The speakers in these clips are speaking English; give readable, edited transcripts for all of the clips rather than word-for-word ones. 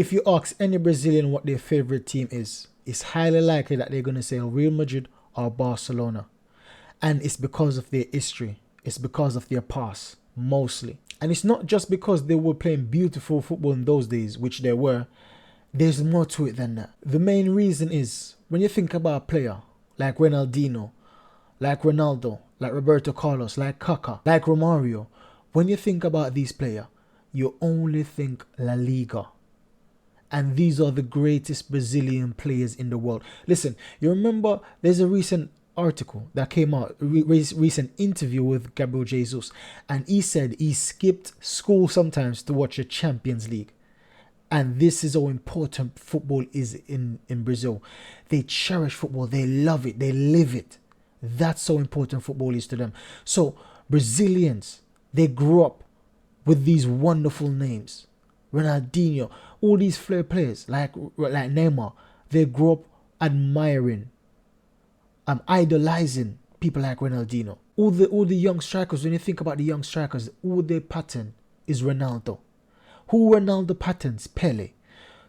If you ask any Brazilian what their favorite team is, it's highly likely that they're going to say Real Madrid or Barcelona. And it's because of their history. It's because of their past, mostly. And it's not just because they were playing beautiful football in those days, which they were. There's more to it than that. The main reason is, when you think about a player like Ronaldinho, like Ronaldo, like Roberto Carlos, like Kaká, like Romario, when you think about these players, you only think La Liga. And these are the greatest Brazilian players in the world. Listen, you remember there's a recent article that came out, recent interview with Gabriel Jesus, and he said he skipped school sometimes to watch the Champions League. And this is how important football is in Brazil. They cherish football, they love it, they live it. That's how important football is to them. So Brazilians, they grew up with these wonderful names. Ronaldinho, all these flair players like Neymar, they grew up admiring, idolizing people like Ronaldinho. All the young strikers, when you think about the young strikers, all their pattern is Ronaldo. Who Ronaldo patterns? Pele.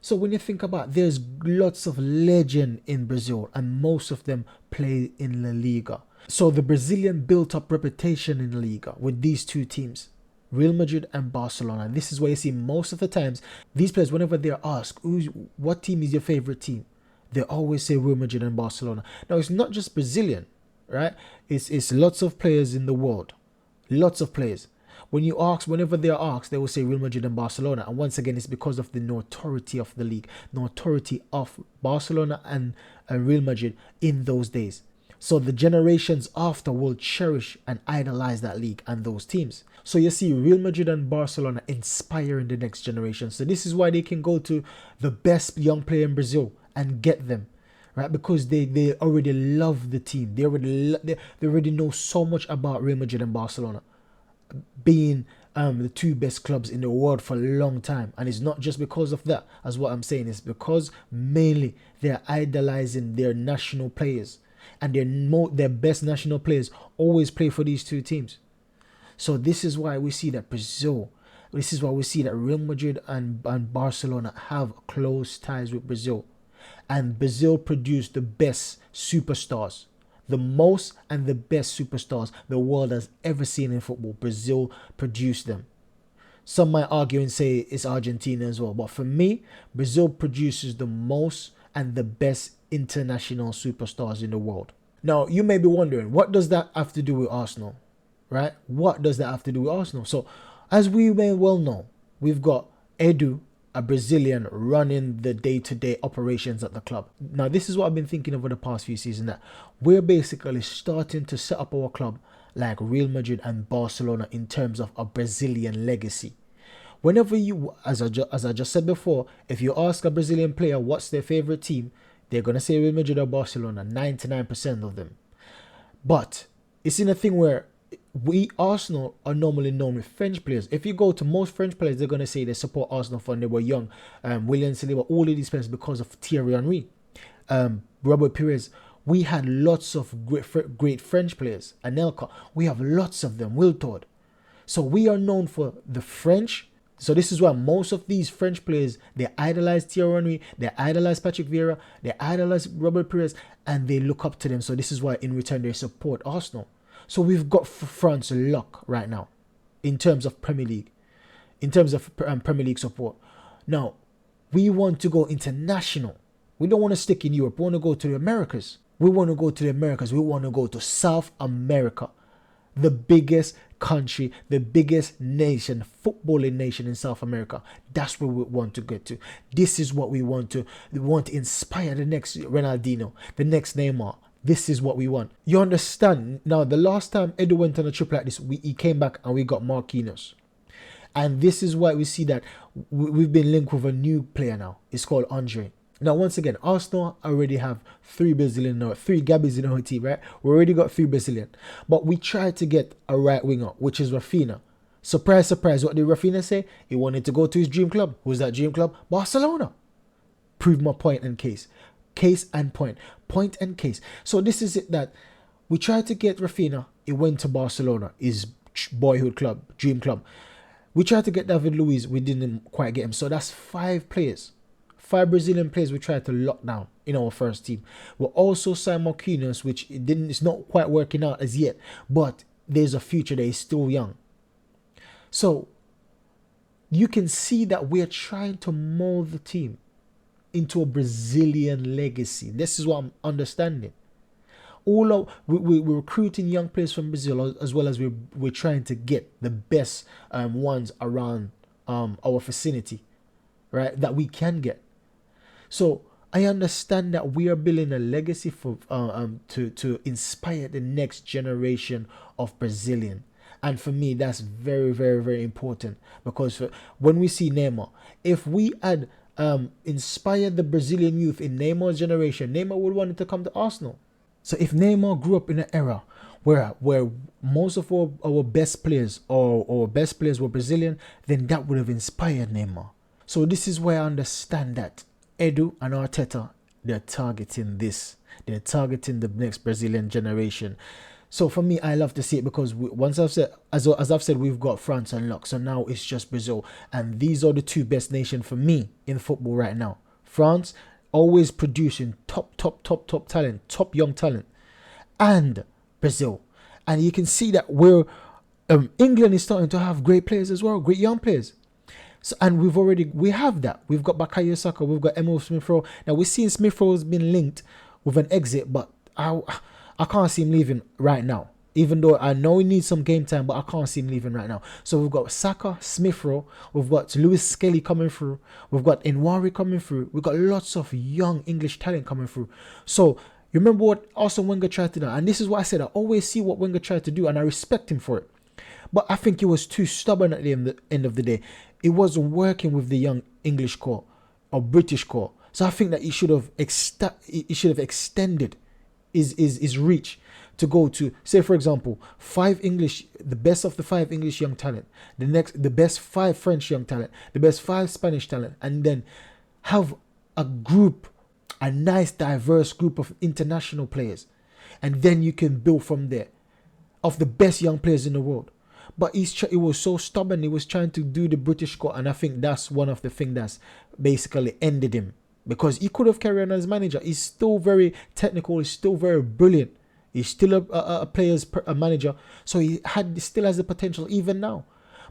So when you think about, there's lots of legend in Brazil, and most of them play in La Liga. So the Brazilian built up reputation in La Liga with these two teams, Real Madrid and Barcelona. And this is why you see most of the times these players, whenever they're asked, what team is your favorite team, they always say Real Madrid and Barcelona. Now, it's not just Brazilian, right? It's lots of players in the world. Lots of players. Whenever they are asked, they will say Real Madrid and Barcelona. And once again, it's because of the notoriety of the league, notoriety of Barcelona and Real Madrid in those days. So the generations after will cherish and idolize that league and those teams. So you see Real Madrid and Barcelona inspiring the next generation. So this is why they can go to the best young player in Brazil and get them, right? Because they already love the team. They already know so much about Real Madrid and Barcelona being the two best clubs in the world for a long time. And it's not just because of that, as what I'm saying. It's because mainly they're idolizing their national players. And their best national players always play for these two teams. So this is why we see that this is why we see that Real Madrid and Barcelona have close ties with Brazil. And Brazil produced the best superstars. The most and the best superstars the world has ever seen in football. Brazil produced them. Some might argue and say it's Argentina as well. But for me, Brazil produces the most and the best international superstars in the world. Now, you may be wondering, what does that have to do with Arsenal? Right? What does that have to do with Arsenal? So, as we may well know, we've got Edu, a Brazilian, running the day-to-day operations at the club. Now, this is what I've been thinking over the past few seasons, that we're basically starting to set up our club like Real Madrid and Barcelona in terms of a Brazilian legacy. Whenever you, as I just said before, if you ask a Brazilian player what's their favorite team, they're going to say Real Madrid or Barcelona, 99% of them. But it's in a thing where Arsenal are normally known with French players. If you go to most French players, they're going to say they support Arsenal when they were young. William Saliba, all of these players because of Thierry Henry. Robert Pires. We had lots of great French players. Anelka. We have lots of them. Wiltord. So we are known for the French. So this is why most of these French players, they idolize Thierry Henry, they idolize Patrick Vieira, they idolize Robert Pires, and they look up to them. So this is why in return they support Arsenal. So we've got France luck right now in terms of Premier League, in terms of Premier League support. Now, we want to go international. We don't want to stick in Europe. We want to go to the Americas. We want to go to the Americas. We want to go to South America, the biggest country, the biggest nation, footballing nation in South America. That's where we want to get to. This is what we want to. We want to inspire the next Ronaldinho, the next Neymar. This is what we want. You understand? Now, the last time Edu went on a trip like this, he came back and we got Marquinhos. And this is why we see that we've been linked with a new player now. It's called Andre. Now, once again, Arsenal already have three Gabbies in our team, right? We already got 3 Brazilian. But we tried to get a right winger, which is Rafinha. Surprise, surprise. What did Rafinha say? He wanted to go to his dream club. Who's that dream club? Barcelona. Prove my point and case. Case and point. Point and case. So this is it, that we tried to get Rafinha. He went to Barcelona, his boyhood club, dream club. We tried to get David Luiz. We didn't quite get him. So that's 5 players. 5 Brazilian players we tried to lock down in our first team. We'll also sign Marquinhos, which it's not quite working out as yet, but there's a future that is still young. So you can see that we're trying to mold the team into a Brazilian legacy. This is what I'm understanding. We're recruiting young players from Brazil, as well as we're trying to get the best ones around our vicinity, right? That we can get. So I understand that we are building a legacy for to inspire the next generation of Brazilian. And for me, that's very, very, very important, because when we see Neymar, if we had inspired the Brazilian youth in Neymar's generation, Neymar would want to come to Arsenal. So if Neymar grew up in an era where most of our best players or our best players were Brazilian, then that would have inspired Neymar. So this is where I understand that Edu and Arteta, they're targeting this. They're targeting the next Brazilian generation. So for me, I love to see it, because once I've said, as I've said, we've got France unlocked. So now it's just Brazil. And these are the two best nations for me in football right now. France, always producing top talent, top young talent. And Brazil. And you can see that England is starting to have great players as well, great young players. So, and we have that. We've got Bukayo Saka, we've got Emil Smith-Rowe. Now we're seeing Smith-Rowe has been linked with an exit, but I can't see him leaving right now. Even though I know he needs some game time, but I can't see him leaving right now. So we've got Saka, Smith-Rowe, we've got Lewis Skelly coming through, we've got Nwari coming through, we've got lots of young English talent coming through. So you remember what Arsene Wenger tried to do, and this is what I said, I always see what Wenger tried to do, and I respect him for it. But I think he was too stubborn at the end of the day. It wasn't working with the young English core or British core. So I think that he should have extended his reach to go to, say for example, the best of the 5 English young talent, the best 5 French young talent, the best 5 Spanish talent, and then have a nice diverse group of international players, and then you can build from there of the best young players in the world. But he was so stubborn. He was trying to do the British core, and I think that's one of the things that's basically ended him, because he could have carried on as manager. He's still very technical. He's still very brilliant. He's still a manager, so he still has the potential even now.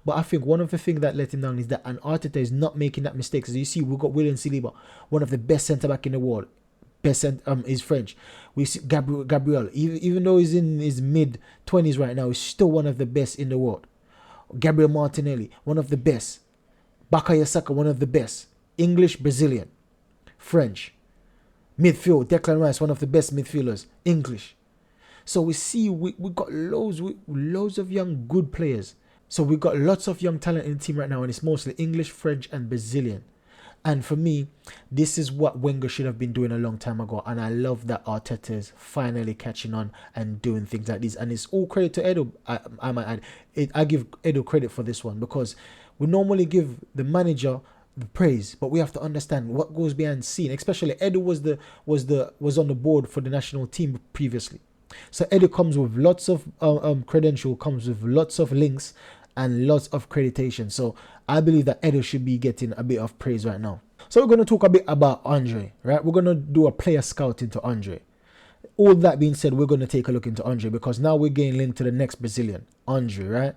But I think one of the things that let him down is that Arteta is not making that mistake. As you see, we've got William Saliba, one of the best centre back in the world. Is French. We see Gabriel, even though he's in his mid-20s right now, he's still one of the best in the world. Gabriel Martinelli, one of the best. Bukayo Saka, one of the best. English, Brazilian, French. Midfield, Declan Rice, one of the best midfielders, English. So we see we got loads of young good players. So we got lots of young talent in the team right now, and it's mostly English, French, and Brazilian. And for me, this is what Wenger should have been doing a long time ago. And I love that Arteta is finally catching on and doing things like this. And it's all credit to Edu. I might add, I give Edu credit for this one, because we normally give the manager the praise, but we have to understand what goes behind the scene. Especially Edu was on the board for the national team previously. So Edu comes with lots of credential, comes with lots of links and lots of accreditation. So I believe that Edu should be getting a bit of praise right now. So we're going to talk a bit about Andre, right? We're going to do a player scout into Andre. All that being said, we're going to take a look into Andre, because now we're getting linked to the next Brazilian, Andre, right?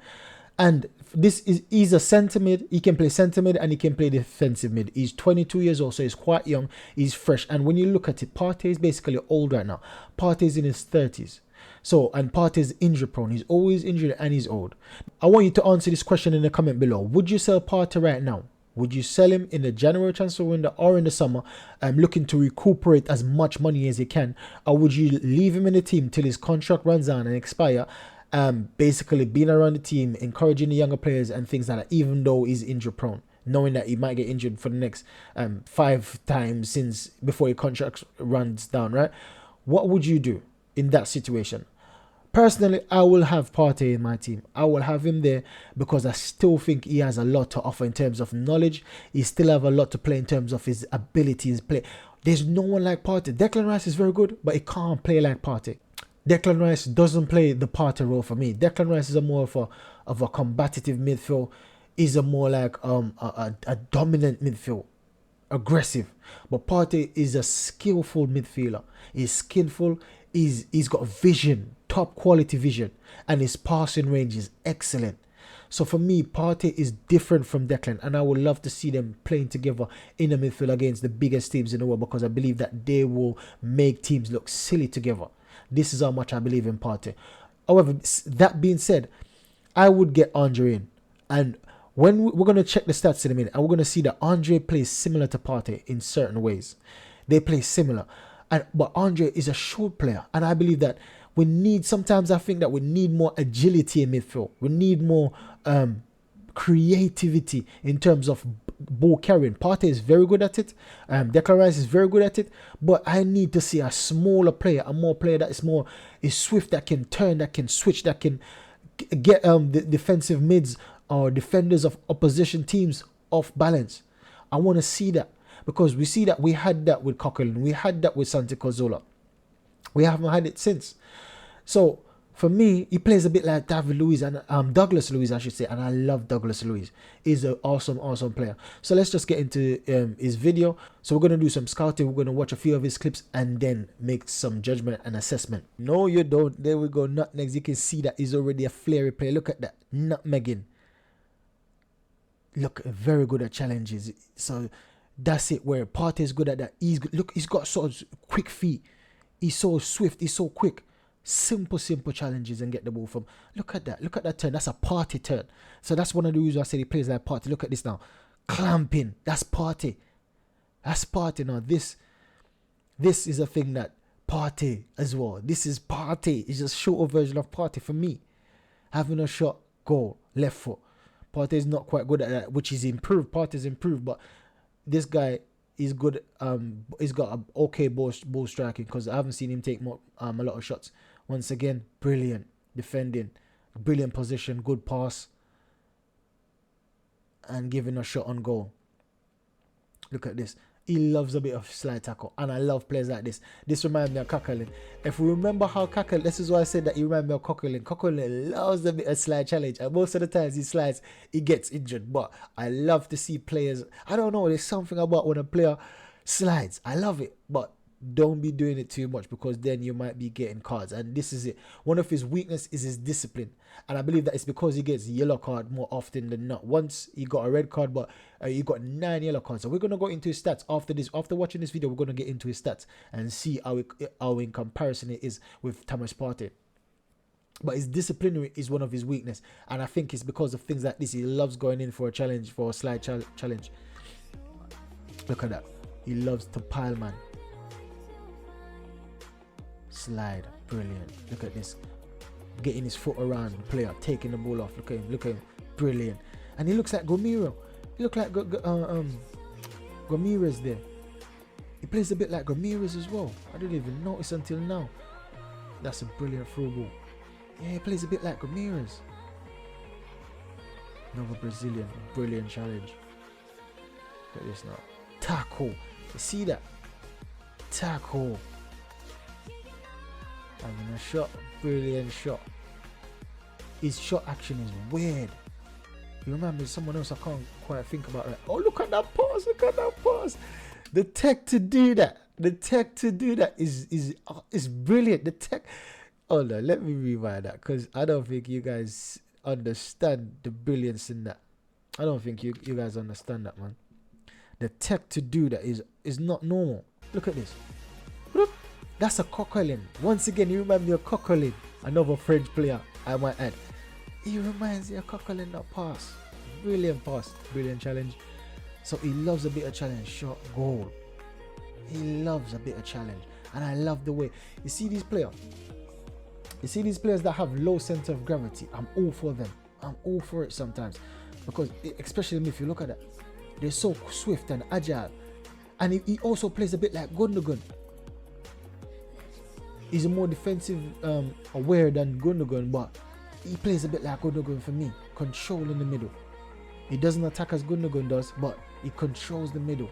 And he's a centre mid. He can play centre mid and he can play defensive mid. He's 22 years old, so he's quite young. He's fresh. And when you look at it, Partey is basically old right now. Partey is in his 30s. So, and Partey is injury prone. He's always injured and he's old. I want you to answer this question in the comment below. Would you sell Partey right now? Would you sell him in the January transfer window or in the summer, looking to recuperate as much money as he can? Or would you leave him in the team till his contract runs out and expire? Basically being around the team, encouraging the younger players and things like that, even though he's injury prone, knowing that he might get injured for the next 5 times since before your contract runs down, right? What would you do in that situation? Personally, I will have Partey in my team. I will have him there because I still think he has a lot to offer in terms of knowledge. He still have a lot to play in terms of his abilities. Play. There's no one like Partey. Declan Rice is very good, but he can't play like Partey. Declan Rice doesn't play the Partey role for me. Declan Rice is more of a combative midfield. He's a more like a dominant midfield. aggressive. But Partey is a skillful midfielder. He's skillful. He's got vision, top quality vision, and his passing range is excellent. So for me, Partey is different from Declan, and I would love to see them playing together in the midfield against the biggest teams in the world, because I believe that they will make teams look silly together. This is how much I believe in Partey. However, that being said, I would get Andre in, and when we're going to check the stats in a minute, and we're going to see that Andre plays similar to Partey in certain ways. They play similar, but Andre is a short player, and I believe that sometimes I think that we need more agility in midfield. We need more creativity in terms of ball carrying. Partey is very good at it. Declan Rice is very good at it. But I need to see a smaller player, a more player that is swift, that can turn, that can switch, that can get the defensive mids or defenders of opposition teams off balance. I want to see that, because we see that we had that with Coquelin, we had that with Santi Cazorla. We haven't had it since. So for me, he plays a bit like David Luiz and Douglas Luiz, I should say, and I love Douglas Luiz. He's an awesome player. So let's just get into his video. So we're going to do some scouting. We're going to watch a few of his clips and then make some judgment and assessment. No, you don't. There we go. Nutmegs. You can see that he's already a flary player. Look at that. Nutmegging. Look, very good at challenges. So that's it. Where Partey is good at that. He's got sort of quick feet. He's so swift. He's so quick. Simple challenges and get the ball from. Look at that. Look at that turn. That's a Partey turn. So that's one of the reasons I said he plays like Partey. Look at this now. Clamping. That's Partey. That's Partey now. This is a thing that Partey as well. This is Partey. It's just a shorter version of Partey for me. Having a shot, goal, left foot. Partey is not quite good at that, which is improved. Partey's improved, but this guy is good. He's got a okay ball striking, because I haven't seen him take a lot of shots. Once again, brilliant defending, brilliant position, good pass, and giving a shot on goal. Look at this. He loves a bit of slide tackle, and I love players like this. This reminds me of Coquelin. If we remember how Coquelin, this is why I said that he reminds me of Coquelin. Coquelin loves a bit of slide challenge, and most of the times he slides, he gets injured. But I love to see players. I don't know. There's something about when a player slides. I love it, but don't be doing it too much, because then you might be getting cards. And this is it. One of his weaknesses is his discipline, and I believe that it's because he gets yellow card more often than not. Once he got a red card, but he got 9 yellow cards. So we're gonna go into his stats after this. After watching this video, we're gonna get into his stats and see how in comparison it is with Thomas Partey. But his disciplinary is one of his weaknesses, and I think it's because of things like this. He loves going in for a challenge, for a slide challenge. Look at that. He loves to pile, man. Slide, brilliant. Look at this, getting his foot around the player, taking the ball off. Look at him, brilliant. And he looks like Gomiro. He looks like Gomiras there. He plays a bit like Gomiras as well. I didn't even notice until now. That's a brilliant through ball. Yeah, he plays a bit like Gomiras. Another Brazilian, brilliant challenge. Look at this now. Tackle. You see that? Tackle. Having a shot, brilliant shot. His shot action is weird. You remember someone else I can't quite think about that. Oh, look at that pass, look at that pass. The tech to do that. is brilliant. The tech. Oh no, let me rewind that, because I don't think you guys understand the brilliance in that. I don't think you guys understand that, man. The tech to do that is not normal. Look at this. That's a Coquelin. Once again, he reminds me of Coquelin, another French player, I might add. He reminds me of Coquelin, that pass. Brilliant pass, brilliant challenge. So he loves a bit of challenge, shot, goal. He loves a bit of challenge. And I love the way, you see these players that have low center of gravity. I'm all for them. I'm all for it sometimes. Because, especially if you look at that, they're so swift and agile. And he also plays a bit like Gundogan. He's a more defensive aware than Gundogan, but he plays a bit like Gundogan for me. Control in the middle. He doesn't attack as Gundogan does, but he controls the middle.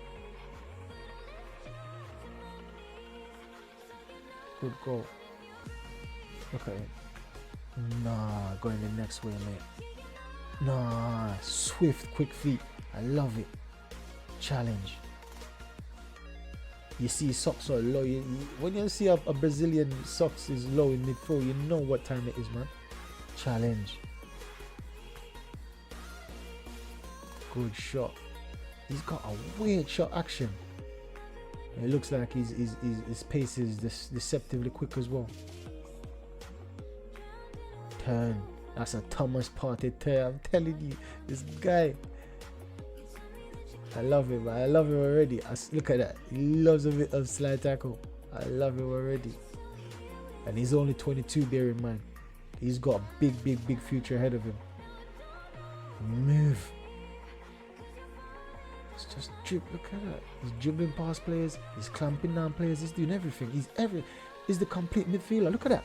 Good goal. Look at him. Nah, going the next way, mate. Nah, swift, quick feet. I love it. Challenge. You see his socks are low. When you see a Brazilian socks is low in midfield, you know what time it is, man. Challenge. Good shot. He's got a weird shot action. It looks like his pace is deceptively quick as well. Turn. That's a Thomas Partey turn. I'm telling you, this guy. I love him. I love him already. Look at that. He loves a bit of slide tackle. I love him already. And he's only 22, bear in mind. He's got a big future ahead of him. Move. It's just drip. Look at that. He's dribbling past players. He's clamping down players. He's doing everything. He's the complete midfielder. Look at that.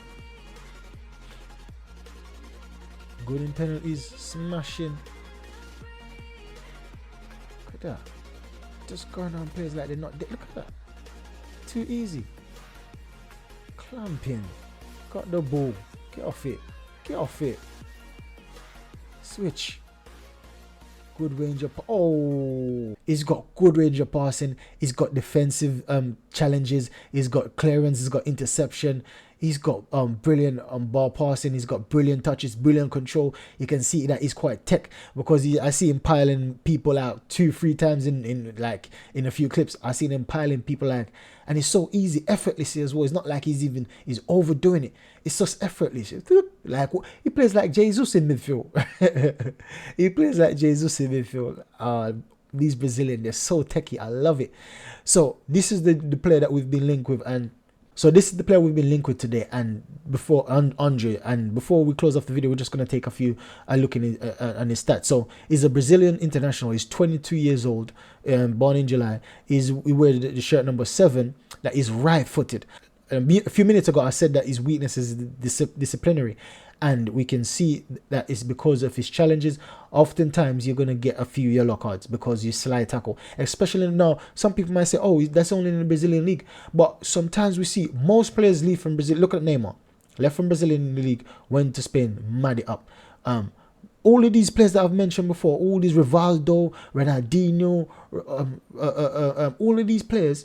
Good in penalties. Smashing. Look at that. Just going on players like they're not dead. Look at that. Too easy. Clamping. Got the ball. Get off it. Get off it. Switch. Good range of... Oh! He's got good range of passing. He's got defensive challenges. He's got clearance. He's got interception. He's got brilliant ball passing. He's got brilliant touches, brilliant control. You can see that he's quite tech because I see him piling people out 2-3 times in a few clips. I seen him piling people out, and it's so easy, effortlessly as well. It's not like he's overdoing it. It's just effortless. Like he plays like Jesus in midfield. He plays like Jesus in midfield. These Brazilians, they're so techy. I love it. So this is the player that we've been linked with, and so this is the player we've been linked with today, and before Andre. And before we close off the video, we're just gonna take a look in on his stats. So he's a Brazilian international. He's 22 years old, born in July. He wears the shirt number 7. That is right-footed. A few minutes ago, I said that his weakness is disciplinary, and we can see that it's because of his challenges. Oftentimes, you're going to get a few yellow cards because you slide tackle. Especially now, some people might say, oh, that's only in the Brazilian league. But sometimes we see most players leave from Brazil. Look at Neymar. Left from Brazil in the league, went to Spain, mad it up. All of these players that I've mentioned before, all these Rivaldo, Ronaldinho, all of these players,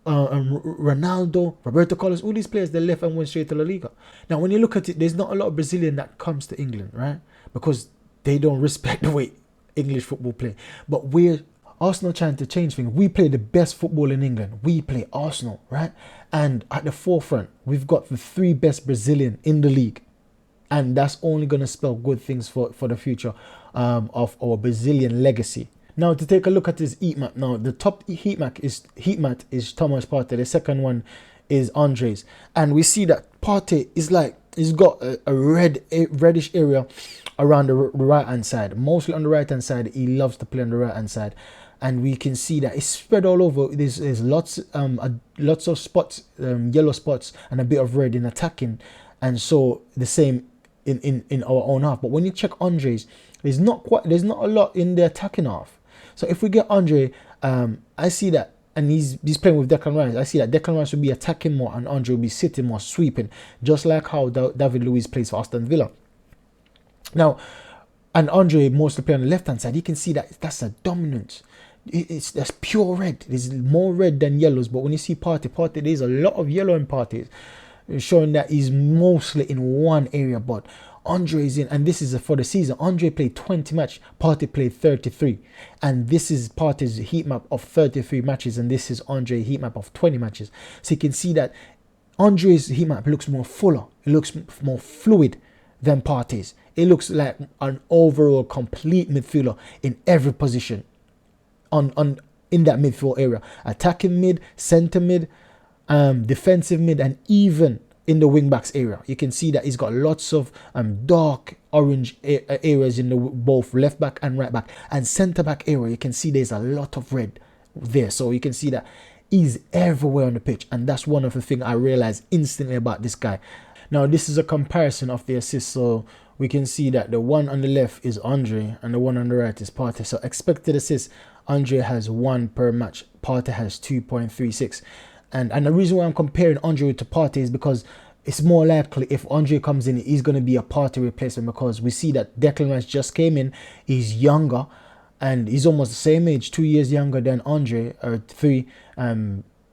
Ronaldo, Roberto Carlos, all these players, they left and went straight to La Liga. Now, when you look at it, there's not a lot of Brazilian that comes to England, right? Because they don't respect the way English football play. But we're Arsenal trying to change things. We play the best football in England. We play Arsenal, right? And at the forefront, we've got the 3 best Brazilian in the league. And that's only going to spell good things for the future of our Brazilian legacy. Now, to take a look at his heat map. Now, the top heat map is Thomas Partey. The second one is Andres. And we see that Partey is like, he's got a reddish area around the right hand side. Mostly on the right hand side. He loves to play on the right hand side. And we can see that it's spread all over. There's lots of spots, yellow spots, and a bit of red in attacking. And so the same in our own half. But when you check Andres, there's not a lot in the attacking half. So if we get Andre, I see that, and he's playing with Declan Rice. I see that Declan Rice will be attacking more, and Andre will be sitting more, sweeping, just like how David Luiz plays for Aston Villa. Now, and Andre mostly play on the left hand side. You can see that that's a dominance. That's pure red. There's more red than yellows. But when you see Partey, there's a lot of yellow in Partey, showing that he's mostly in one area. But Andre is in, and this is for the season. Andre played 20 matches, Partey played 33, and this is Partey's heat map of 33 matches, and this is Andre's heat map of 20 matches. So you can see that Andre's heat map looks more fuller, it looks more fluid than Partey's. It looks like an overall complete midfielder in every position in that midfield area, attacking mid, centre mid, defensive mid, and even in the wing backs area. You can see that he's got lots of dark orange areas in both left back and right back, and centre back area. You can see there's a lot of red there. So you can see that he's everywhere on the pitch, and that's one of the things I realized instantly about this guy. Now, this is a comparison of the assists. So we can see that the one on the left is Andre and the one on the right is Partey. So expected assists, Andre has 1 per match, Partey has 2.36. And the reason why I'm comparing Andre to Partey is because it's more likely if Andre comes in, he's going to be a Partey replacement, because we see that Declan Rice just came in. He's younger, and he's almost the same age, 2 years younger than Andre, or 3.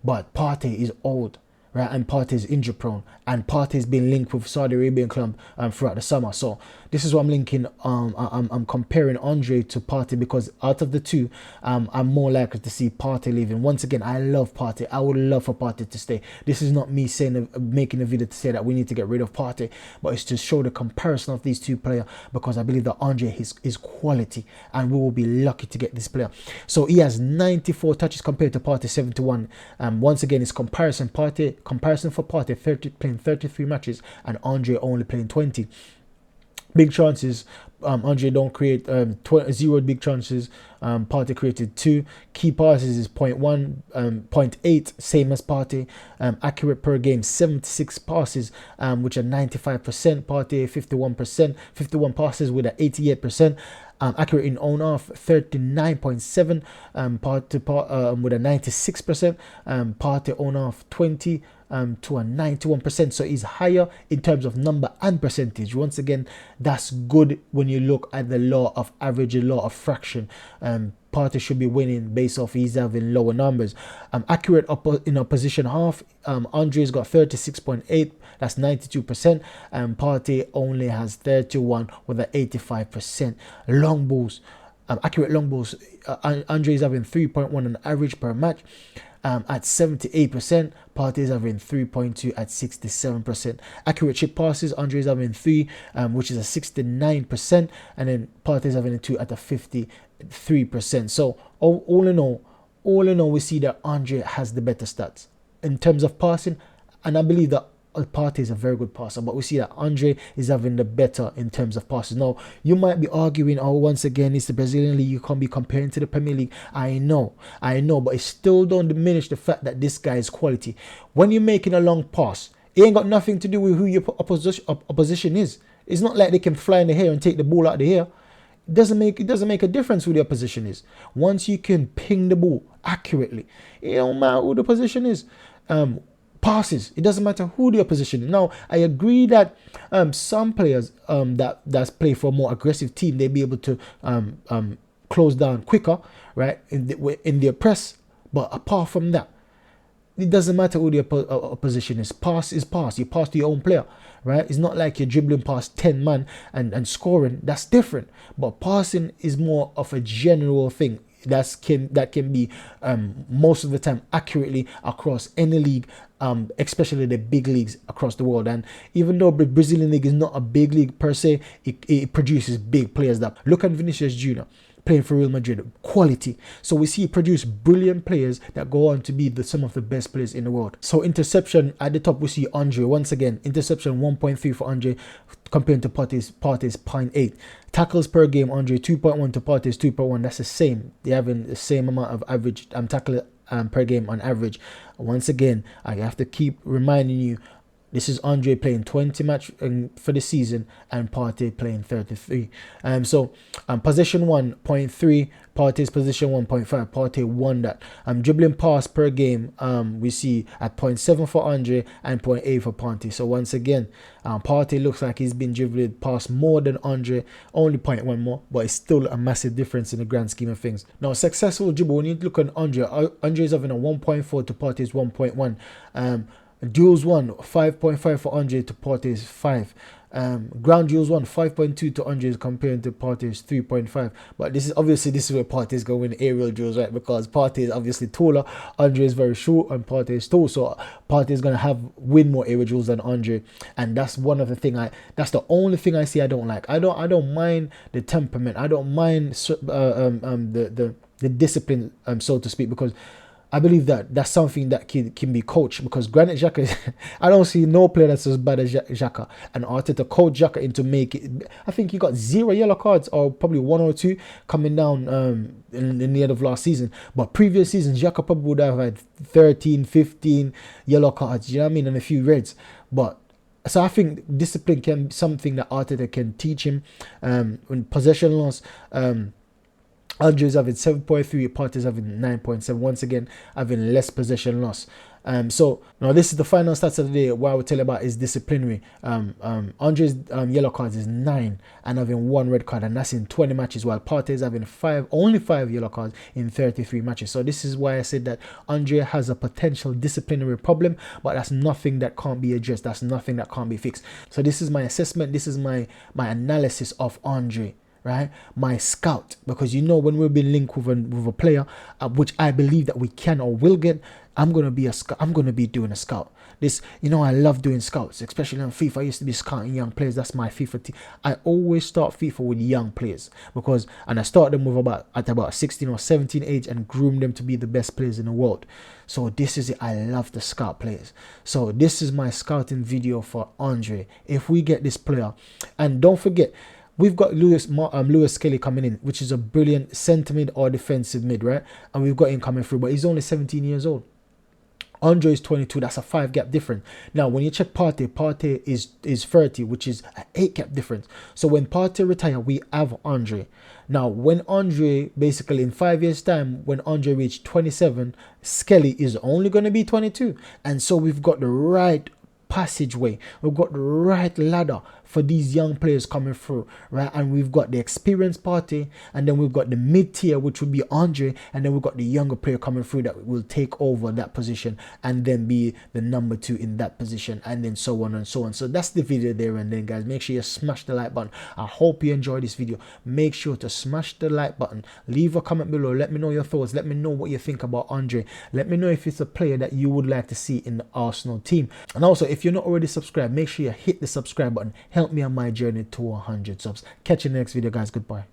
But Partey is old, right? And Partey is injury prone, and Partey's been linked with Saudi Arabian club throughout the summer. So this is what I'm linking. I'm comparing Andre to Partey, because out of the two, I'm more likely to see Partey leaving. Once again, I love Partey. I would love for Partey to stay. This is not me saying making a video to say that we need to get rid of Partey, but it's to show the comparison of these two players, because I believe that Andre is quality, and we will be lucky to get this player. So he has 94 touches compared to Partey 71. Once again, it's comparison for Partey playing 33 matches and Andre only playing 20. Big chances, Andre don't create 0 big chances. Partey created 2. Key passes is 0.1, 0.8, same as Partey. Accurate per game, 76 passes, which are 95%. Partey 51%, 51 passes with an 88%. Accurate in own half, 39.7, with a 96%. Partey own half 20 to a 91%. So he's higher in terms of number and percentage. Once again, that's good when you look at the law of average, the law of fraction. Partey should be winning based off he's having lower numbers. Accurate in opposition half, Andre's got 36.8, that's 92%, and Partey only has 31 with an 85%. Long balls, accurate long balls, Andre's having 3.1 on average per match, at 78%. Partey is having 3.2 at 67%. Accurate chip passes, Andre is having 3, which is a 69%, and then Partey is having a 2 at a 53%. So all in all, we see that Andre has the better stats in terms of passing, and I believe that Partey is a very good passer, but we see that Andre is having the better in terms of passes. Now, you might be arguing, oh, once again, it's the Brazilian league, you can't be comparing to the Premier League. I know, but it still don't diminish the fact that this guy is quality. When you're making a long pass, it ain't got nothing to do with who your opposition is. It's not like they can fly in the air and take the ball out of the air. It doesn't make a difference who the opposition is. Once you can ping the ball accurately, it don't matter who the position is. Passes, it doesn't matter who the opposition is. Now, I agree that some players that play for a more aggressive team, they be able to close down quicker, right, in their press. But apart from that, it doesn't matter who the opposition is. Pass is pass. You pass to your own player, right? It's not like you're dribbling past 10 man and scoring. That's different. But passing is more of a general thing. That can be most of the time accurately across any league, especially the big leagues across the world. And even though the Brazilian league is not a big league per se, it produces big players. That look at Vinicius Jr. playing for Real Madrid, quality. So we see produce brilliant players that go on to be some of the best players in the world. So interception at the top, we see Andre. Once again, interception 1.3 for Andre compared to Partey's 0.8. Tackles per game, Andre 2.1 to Partey's 2.1. That's the same. They're having the same amount of average tackle per game on average. Once again, I have to keep reminding you, this is Andre playing 20 match for the season and Partey playing 33. So possession 1.3, Partey's position 1.5. Partey won that. Dribbling pass per game, we see at 0.7 for Andre and 0.8 for Partey. So once again, Partey looks like he's been dribbling past more than Andre, only 0.1 more, but it's still a massive difference in the grand scheme of things. Now, successful dribble, when you look at Andre is having a 1.4 to Partey's 1.1. Duels 1, 5.5 for Andre to Partey's 5. Ground duels 1, 5.2 to Andre's compared to Partey's 3.5. But this is where Partey's going to win aerial duels, right? Because Partey is obviously taller, Andre is very short, and Partey is tall. So Partey is going to win more aerial duels than Andre, and that's one of the that's the only thing I see I don't like. I don't mind the temperament. I don't mind the discipline, so to speak, because I believe that that's something that can be coached, because Granit Xhaka, I don't see no player that's as bad as Xhaka, and Arteta coached Xhaka into making, I think he got 0 yellow cards, or probably 1 or 2 coming down in the end of last season. But previous seasons, Xhaka probably would have had 13, 15 yellow cards, you know what I mean, and a few reds. But so I think discipline can be something that Arteta can teach him. When possession loss, Andre's having 7.3, Partey's having 9.7. Once again, having less possession loss. So now this is the final stats of the day. What I will tell you about is disciplinary. Andre's yellow cards is 9 and having 1 red card, and that's in 20 matches, while Partey is having only 5 yellow cards in 33 matches. So this is why I said that Andre has a potential disciplinary problem, but that's nothing that can't be addressed. That's nothing that can't be fixed. So this is my assessment. This is my analysis of Andre. Right, my scout, because you know when we've been linked with a player, which I believe that we can or will get, I'm gonna be doing a scout. This, you know, I love doing scouts, especially on FIFA. I used to be scouting young players. That's my FIFA team. I always start FIFA with young players and I start them with at about 16 or 17 age and groom them to be the best players in the world. So this is it. I love the scout players. So this is my scouting video for Andre. If we get this player, and don't forget, we've got Lewis Kelly coming in, which is a brilliant centre mid or defensive mid, right? And we've got him coming through, but he's only 17 years old. Andre is 22. That's a 5 gap difference. Now, when you check Partey is 30, which is an 8 gap difference. So when Partey retire, we have Andre. Now, when Andre, basically in 5 years' time, when Andre reached 27, Skelly is only going to be 22. And so we've got the right passageway, we've got the right ladder for these young players coming through, right? And we've got the experienced Partey, and then we've got the mid-tier, which would be Andre, and then we've got the younger player coming through that will take over that position and then be the number 2 in that position, and then so on and so on. So that's the video there. And then, guys, make sure you smash the like button. I hope you enjoyed this video. Make sure to smash the like button, leave a comment below, let me know your thoughts, let me know what you think about Andre, let me know if it's a player that you would like to see in the Arsenal team. And also, if you're not already subscribed, make sure you hit the subscribe button. Help me on my journey to 100 subs. Catch you in the next video, guys. Goodbye.